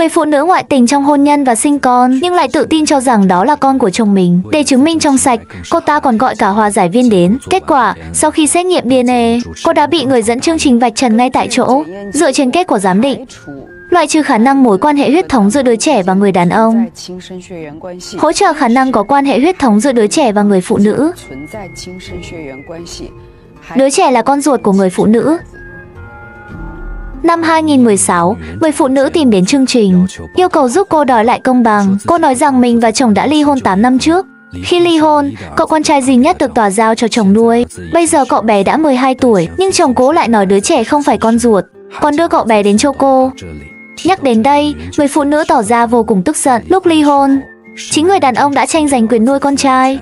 Người phụ nữ ngoại tình trong hôn nhân và sinh con, nhưng lại tự tin cho rằng đó là con của chồng mình. Để chứng minh trong sạch, cô ta còn gọi cả hòa giải viên đến. Kết quả, sau khi xét nghiệm DNA, cô đã bị người dẫn chương trình vạch trần ngay tại chỗ. Dựa trên kết quả giám định, loại trừ khả năng mối quan hệ huyết thống giữa đứa trẻ và người đàn ông, hỗ trợ khả năng có quan hệ huyết thống giữa đứa trẻ và người phụ nữ. Đứa trẻ là con ruột của người phụ nữ. Năm 2016, người phụ nữ tìm đến chương trình, yêu cầu giúp cô đòi lại công bằng. Cô nói rằng mình và chồng đã ly hôn 8 năm trước. Khi ly hôn, cậu con trai duy nhất được tòa giao cho chồng nuôi. Bây giờ cậu bé đã 12 tuổi, nhưng chồng cố lại nói đứa trẻ không phải con ruột, còn đưa cậu bé đến cho cô. Nhắc đến đây, người phụ nữ tỏ ra vô cùng tức giận. Lúc ly hôn, chính người đàn ông đã tranh giành quyền nuôi con trai.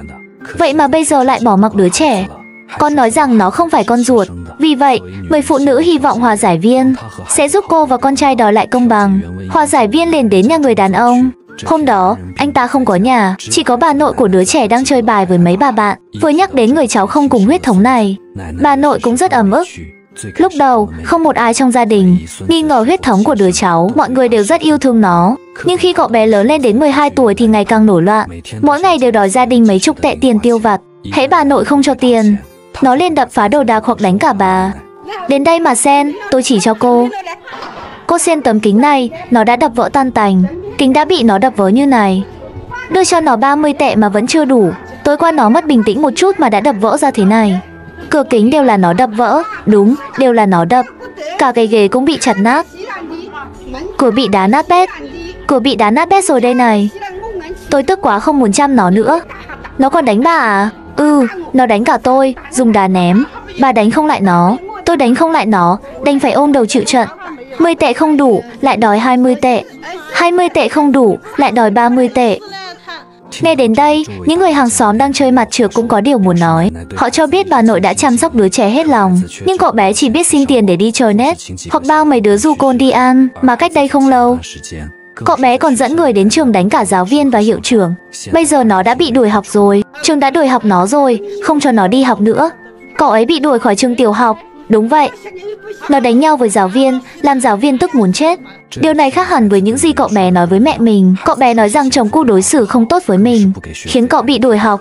Vậy mà bây giờ lại bỏ mặc đứa trẻ. Con nói rằng nó không phải con ruột. Vì vậy, người phụ nữ hy vọng hòa giải viên sẽ giúp cô và con trai đòi lại công bằng. Hòa giải viên liền đến nhà người đàn ông. Hôm đó, anh ta không có nhà, chỉ có bà nội của đứa trẻ đang chơi bài với mấy bà bạn. Vừa nhắc đến người cháu không cùng huyết thống này, bà nội cũng rất ấm ức. Lúc đầu, không một ai trong gia đình nghi ngờ huyết thống của đứa cháu, mọi người đều rất yêu thương nó. Nhưng khi cậu bé lớn lên đến 12 tuổi thì ngày càng nổi loạn. Mỗi ngày đều đòi gia đình mấy chục tệ tiền tiêu vặt. Hễ bà nội không cho tiền, nó liền đập phá đồ đạc hoặc đánh cả bà. Đến đây mà xem, tôi chỉ cho cô. Cô xem tấm kính này, nó đã đập vỡ tan tành. Kính đã bị nó đập vỡ như này. Đưa cho nó 30 tệ mà vẫn chưa đủ. Tối qua nó mất bình tĩnh một chút mà đã đập vỡ ra thế này. Cửa kính đều là nó đập vỡ. Đúng, đều là nó đập. Cả cái ghế cũng bị chặt nát. Cửa bị đá nát bét. Cửa bị đá nát bét rồi đây này. Tôi tức quá không muốn chăm nó nữa. Nó còn đánh bà à? Ừ, nó đánh cả tôi, dùng đá ném. Bà đánh không lại nó, tôi đánh không lại nó, đành phải ôm đầu chịu trận. 10 tệ không đủ, lại đòi 20 tệ. 20 tệ không đủ, lại đòi 30 tệ. Nghe đến đây, những người hàng xóm đang chơi mặt trược cũng có điều muốn nói. Họ cho biết bà nội đã chăm sóc đứa trẻ hết lòng, nhưng cậu bé chỉ biết xin tiền để đi chơi net, hoặc bao mấy đứa du côn đi ăn. Mà cách đây không lâu, cậu bé còn dẫn người đến trường đánh cả giáo viên và hiệu trưởng. Bây giờ nó đã bị đuổi học rồi. Trường đã đuổi học nó rồi, không cho nó đi học nữa. Cậu ấy bị đuổi khỏi trường tiểu học. Đúng vậy. Nó đánh nhau với giáo viên, làm giáo viên tức muốn chết. Điều này khác hẳn với những gì cậu bé nói với mẹ mình. Cậu bé nói rằng chồng cũ đối xử không tốt với mình, khiến cậu bị đuổi học.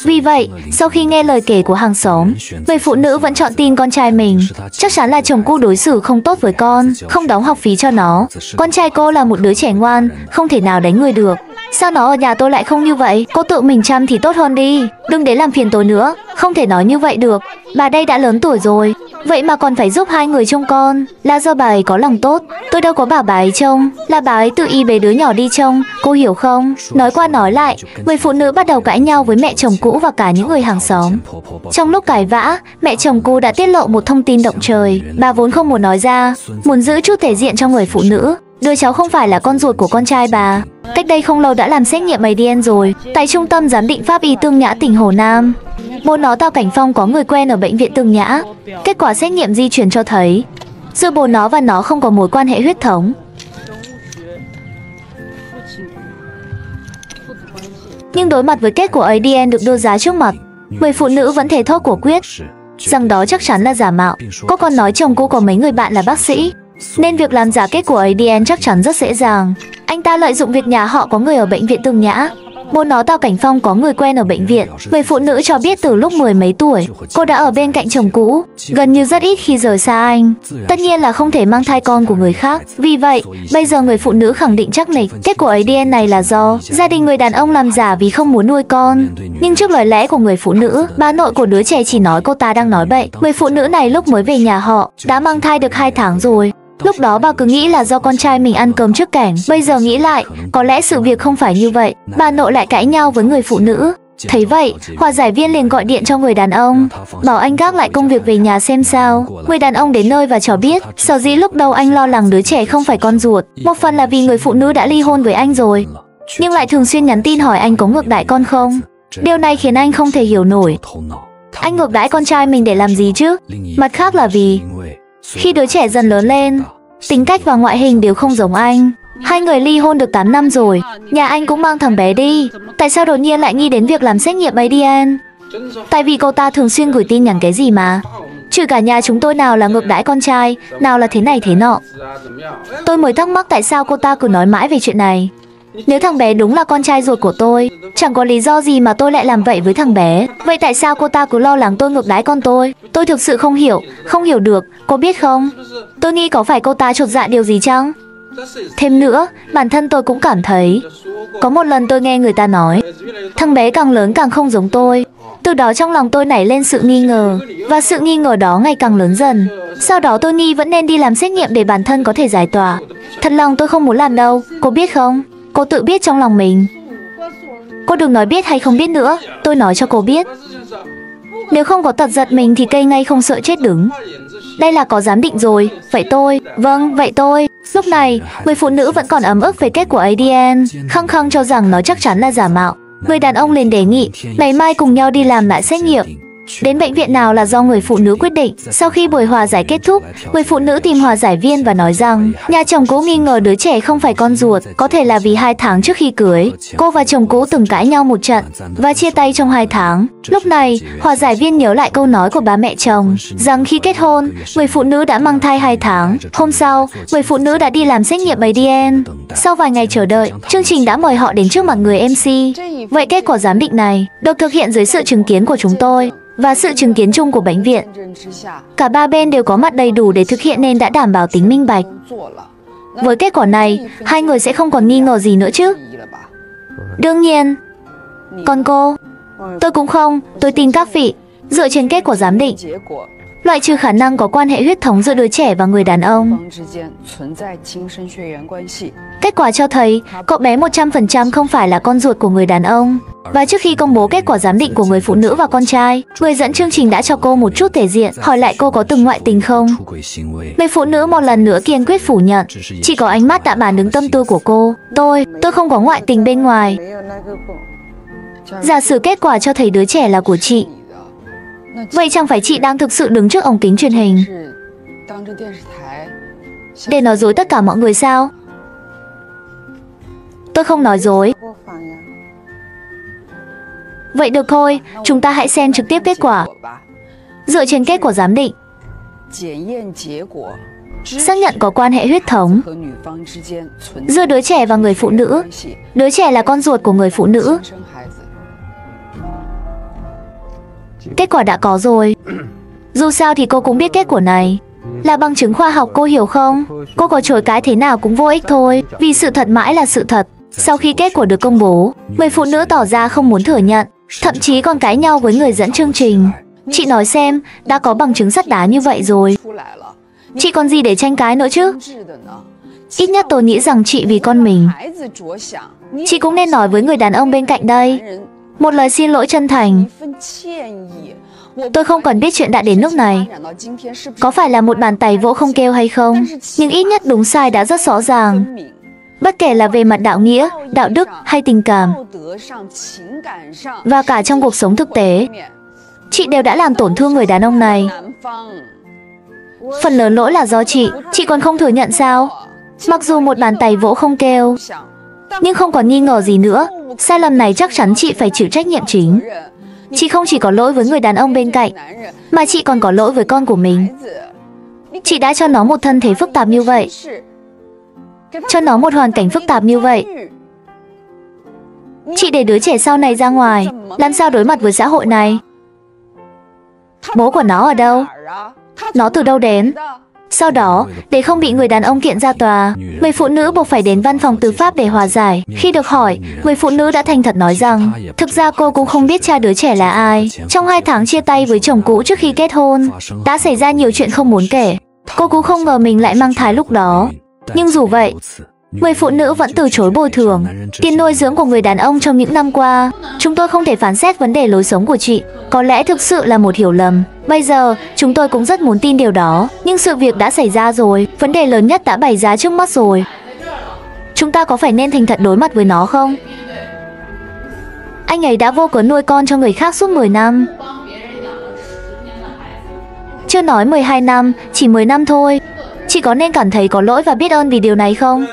Vì vậy, sau khi nghe lời kể của hàng xóm, người phụ nữ vẫn chọn tin con trai mình. Chắc chắn là chồng cũ đối xử không tốt với con, không đóng học phí cho nó. Con trai cô là một đứa trẻ ngoan, không thể nào đánh người được. Sao nó ở nhà tôi lại không như vậy? Cô tự mình chăm thì tốt hơn đi. Đừng để làm phiền tôi nữa. Không thể nói như vậy được. Bà đây đã lớn tuổi rồi, vậy mà còn phải giúp hai người trông con. Là do bà ấy có lòng tốt. Tôi đâu có bảo bà ấy trông. Là bà ấy tự y bế đứa nhỏ đi trông. Cô hiểu không? Nói qua nói lại, người phụ nữ bắt đầu cãi nhau với mẹ chồng cũ và cả những người hàng xóm. Trong lúc cãi vã, mẹ chồng cũ đã tiết lộ một thông tin động trời. Bà vốn không muốn nói ra, muốn giữ chút thể diện cho người phụ nữ. Đứa cháu không phải là con ruột của con trai bà. Cách đây không lâu đã làm xét nghiệm ADN rồi, tại Trung tâm Giám định Pháp y Tương Nhã tỉnh Hồ Nam. Bố nó Tào Cảnh Phong có người quen ở bệnh viện Tương Nhã. Kết quả xét nghiệm di truyền cho thấy giữa bố nó và nó không có mối quan hệ huyết thống. Nhưng đối mặt với kết quả ADN được đưa ra trước mặt, người phụ nữ vẫn thề thốt quả quyết rằng đó chắc chắn là giả mạo. Cô còn nói chồng cô có mấy người bạn là bác sĩ, nên việc làm giả kết quả ADN chắc chắn rất dễ dàng. Anh ta lợi dụng việc nhà họ có người ở bệnh viện Tương Nhã. Bố nó Tào Cảnh Phong có người quen ở bệnh viện. Người phụ nữ cho biết từ lúc 10 mấy tuổi, cô đã ở bên cạnh chồng cũ, gần như rất ít khi rời xa anh. Tất nhiên là không thể mang thai con của người khác. Vì vậy, bây giờ người phụ nữ khẳng định chắc nịch kết quả ADN này là do gia đình người đàn ông làm giả vì không muốn nuôi con. Nhưng trước lời lẽ của người phụ nữ, bà nội của đứa trẻ chỉ nói cô ta đang nói bậy. Người phụ nữ này lúc mới về nhà họ đã mang thai được 2 tháng rồi. Lúc đó bà cứ nghĩ là do con trai mình ăn cơm trước cảnh. Bây giờ nghĩ lại, có lẽ sự việc không phải như vậy. Bà nội lại cãi nhau với người phụ nữ. Thấy vậy, hòa giải viên liền gọi điện cho người đàn ông, bảo anh gác lại công việc về nhà xem sao. Người đàn ông đến nơi và cho biết, sở dĩ lúc đầu anh lo lắng đứa trẻ không phải con ruột, một phần là vì người phụ nữ đã ly hôn với anh rồi, nhưng lại thường xuyên nhắn tin hỏi anh có ngược đãi con không. Điều này khiến anh không thể hiểu nổi. Anh ngược đãi con trai mình để làm gì chứ? Mặt khác là vì khi đứa trẻ dần lớn lên, tính cách và ngoại hình đều không giống anh. Hai người ly hôn được 8 năm rồi, nhà anh cũng mang thằng bé đi. Tại sao đột nhiên lại nghĩ đến việc làm xét nghiệm ADN? Tại vì cô ta thường xuyên gửi tin nhắn cái gì mà Trừ cả nhà chúng tôi nào là ngược đãi con trai, nào là thế này thế nọ. Tôi mới thắc mắc tại sao cô ta cứ nói mãi về chuyện này. Nếu thằng bé đúng là con trai ruột của tôi, chẳng có lý do gì mà tôi lại làm vậy với thằng bé. Vậy tại sao cô ta cứ lo lắng tôi ngược đãi con tôi? Tôi thực sự không hiểu được, cô biết không? Tôi nghĩ có phải cô ta chột dạ điều gì chăng? Thêm nữa, bản thân tôi cũng cảm thấy. Có một lần tôi nghe người ta nói, thằng bé càng lớn càng không giống tôi. Từ đó trong lòng tôi nảy lên sự nghi ngờ, và sự nghi ngờ đó ngày càng lớn dần. Sau đó tôi nghĩ vẫn nên đi làm xét nghiệm để bản thân có thể giải tỏa. Thật lòng tôi không muốn làm đâu, cô biết không? Cô tự biết trong lòng mình. Cô đừng nói biết hay không biết nữa, tôi nói cho cô biết. Nếu không có tật giật mình thì cây ngay không sợ chết đứng. Đây là có giám định rồi, vậy tôi. Vâng, vậy tôi. Lúc này, người phụ nữ vẫn còn ấm ức về kết của ADN, khăng khăng cho rằng nó chắc chắn là giả mạo. Người đàn ông liền đề nghị, ngày mai cùng nhau đi làm lại xét nghiệm. Đến bệnh viện nào là do người phụ nữ quyết định. Sau khi buổi hòa giải kết thúc, người phụ nữ tìm hòa giải viên và nói rằng nhà chồng cũ nghi ngờ đứa trẻ không phải con ruột, có thể là vì 2 tháng trước khi cưới, cô và chồng cũ từng cãi nhau một trận và chia tay trong 2 tháng. Lúc này, hòa giải viên nhớ lại câu nói của ba mẹ chồng rằng khi kết hôn, người phụ nữ đã mang thai 2 tháng. Hôm sau, người phụ nữ đã đi làm xét nghiệm ADN. Sau vài ngày chờ đợi, chương trình đã mời họ đến trước mặt người MC. Vậy kết quả giám định này được thực hiện dưới sự chứng kiến của chúng tôi và sự chứng kiến chung của bệnh viện. Cả ba bên đều có mặt đầy đủ để thực hiện nên đã đảm bảo tính minh bạch. Với kết quả này, hai người sẽ không còn nghi ngờ gì nữa chứ? Đương nhiên. Còn cô? Tôi cũng không, tôi tin các vị. Dựa trên kết quả giám định, loại trừ khả năng có quan hệ huyết thống giữa đứa trẻ và người đàn ông. Kết quả cho thấy cậu bé 100% không phải là con ruột của người đàn ông. Và trước khi công bố kết quả giám định của người phụ nữ và con trai, người dẫn chương trình đã cho cô một chút thể diện, hỏi lại cô có từng ngoại tình không. Người phụ nữ một lần nữa kiên quyết phủ nhận. Chỉ có ánh mắt đã bàn đứng tâm tư của cô. Tôi không có ngoại tình bên ngoài. Giả sử kết quả cho thấy đứa trẻ là của chị, vậy chẳng phải chị đang thực sự đứng trước ống kính truyền hình để nói dối tất cả mọi người sao? Tôi không nói dối. Vậy được thôi, chúng ta hãy xem trực tiếp kết quả. Dựa trên kết quả giám định, xác nhận có quan hệ huyết thống giữa đứa trẻ và người phụ nữ. Đứa trẻ là con ruột của người phụ nữ. Kết quả đã có rồi. Dù sao thì cô cũng biết kết quả này là bằng chứng khoa học, cô hiểu không? Cô có chối cãi thế nào cũng vô ích thôi, vì sự thật mãi là sự thật. Sau khi kết quả được công bố, người phụ nữ tỏ ra không muốn thừa nhận, thậm chí còn cãi nhau với người dẫn chương trình. Chị nói xem, đã có bằng chứng sắt đá như vậy rồi, chị còn gì để tranh cãi nữa chứ? Ít nhất tôi nghĩ rằng chị vì con mình, chị cũng nên nói với người đàn ông bên cạnh đây một lời xin lỗi chân thành. Tôi không cần biết chuyện đã đến nước này có phải là một bàn tay vỗ không kêu hay không, nhưng ít nhất đúng sai đã rất rõ ràng. Bất kể là về mặt đạo nghĩa, đạo đức hay tình cảm, và cả trong cuộc sống thực tế, chị đều đã làm tổn thương người đàn ông này. Phần lớn lỗi là do chị còn không thừa nhận sao? Mặc dù một bàn tay vỗ không kêu, nhưng không còn nghi ngờ gì nữa, sai lầm này chắc chắn chị phải chịu trách nhiệm chính. Chị không chỉ có lỗi với người đàn ông bên cạnh, mà chị còn có lỗi với con của mình. Chị đã cho nó một thân thể phức tạp như vậy, cho nó một hoàn cảnh phức tạp như vậy. Chị để đứa trẻ sau này ra ngoài, làm sao đối mặt với xã hội này? Bố của nó ở đâu? Nó từ đâu đến? Sau đó, để không bị người đàn ông kiện ra tòa, người phụ nữ buộc phải đến văn phòng tư pháp để hòa giải. Khi được hỏi, người phụ nữ đã thành thật nói rằng thực ra cô cũng không biết cha đứa trẻ là ai. Trong 2 tháng chia tay với chồng cũ trước khi kết hôn, đã xảy ra nhiều chuyện không muốn kể. Cô cũng không ngờ mình lại mang thai lúc đó. Nhưng dù vậy, người phụ nữ vẫn từ chối bồi thường tiền nuôi dưỡng của người đàn ông trong những năm qua. Chúng tôi không thể phán xét vấn đề lối sống của chị, có lẽ thực sự là một hiểu lầm. Bây giờ, chúng tôi cũng rất muốn tin điều đó, nhưng sự việc đã xảy ra rồi, vấn đề lớn nhất đã bày ra trước mắt rồi. Chúng ta có phải nên thành thật đối mặt với nó không? Anh ấy đã vô cớ nuôi con cho người khác suốt 10 năm. Chưa nói 12 năm, chỉ 10 năm thôi. Chị có nên cảm thấy có lỗi và biết ơn vì điều này không?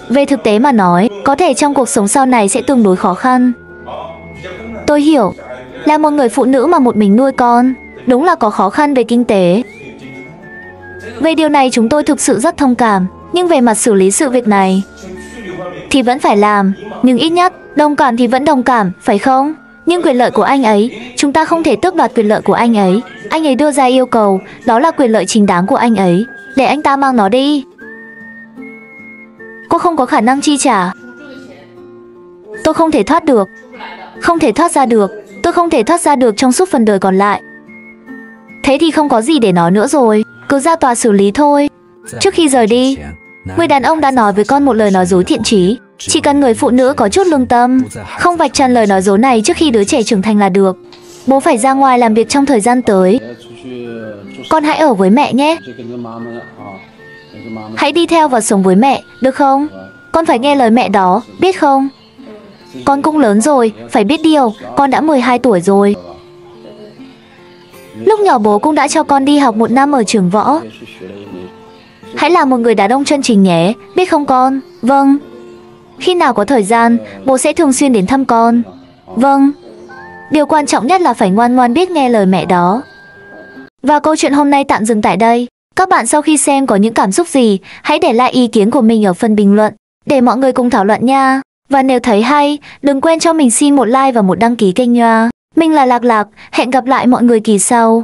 Về thực tế mà nói, có thể trong cuộc sống sau này sẽ tương đối khó khăn. Tôi hiểu, là một người phụ nữ mà một mình nuôi con, Đúng là có khó khăn về kinh tế. Về điều này chúng tôi thực sự rất thông cảm. Nhưng về mặt xử lý sự việc này thì vẫn phải làm. Nhưng ít nhất đồng cảm thì vẫn đồng cảm, phải không? Nhưng quyền lợi của anh ấy, chúng ta không thể tước đoạt quyền lợi của anh ấy. Anh ấy đưa ra yêu cầu, đó là quyền lợi chính đáng của anh ấy. Để anh ta mang nó đi. Cô không có khả năng chi trả. Tôi không thể thoát được. Không thể thoát ra được. Tôi không thể thoát ra được trong suốt phần đời còn lại. Thế thì không có gì để nói nữa rồi. Cứ ra tòa xử lý thôi. Trước khi rời đi, người đàn ông đã nói với con một lời nói dối thiện chí. Chỉ cần người phụ nữ có chút lương tâm, không vạch trần lời nói dối này trước khi đứa trẻ trưởng thành là được. Bố phải ra ngoài làm việc trong thời gian tới. Con hãy ở với mẹ nhé. Hãy đi theo và sống với mẹ, được không? Con phải nghe lời mẹ đó, biết không? Con cũng lớn rồi, phải biết điều, con đã 12 tuổi rồi. Lúc nhỏ bố cũng đã cho con đi học 1 năm ở trường võ. Hãy là một người đàn ông chân chính nhé, biết không con? Vâng. Khi nào có thời gian, bố sẽ thường xuyên đến thăm con. Vâng. Điều quan trọng nhất là phải ngoan ngoãn biết nghe lời mẹ đó. Và câu chuyện hôm nay tạm dừng tại đây. Các bạn sau khi xem có những cảm xúc gì, hãy để lại ý kiến của mình ở phần bình luận, để mọi người cùng thảo luận nha. Và nếu thấy hay, đừng quên cho mình xin một like và một đăng ký kênh nha. Mình là Lạc Lạc, hẹn gặp lại mọi người kỳ sau.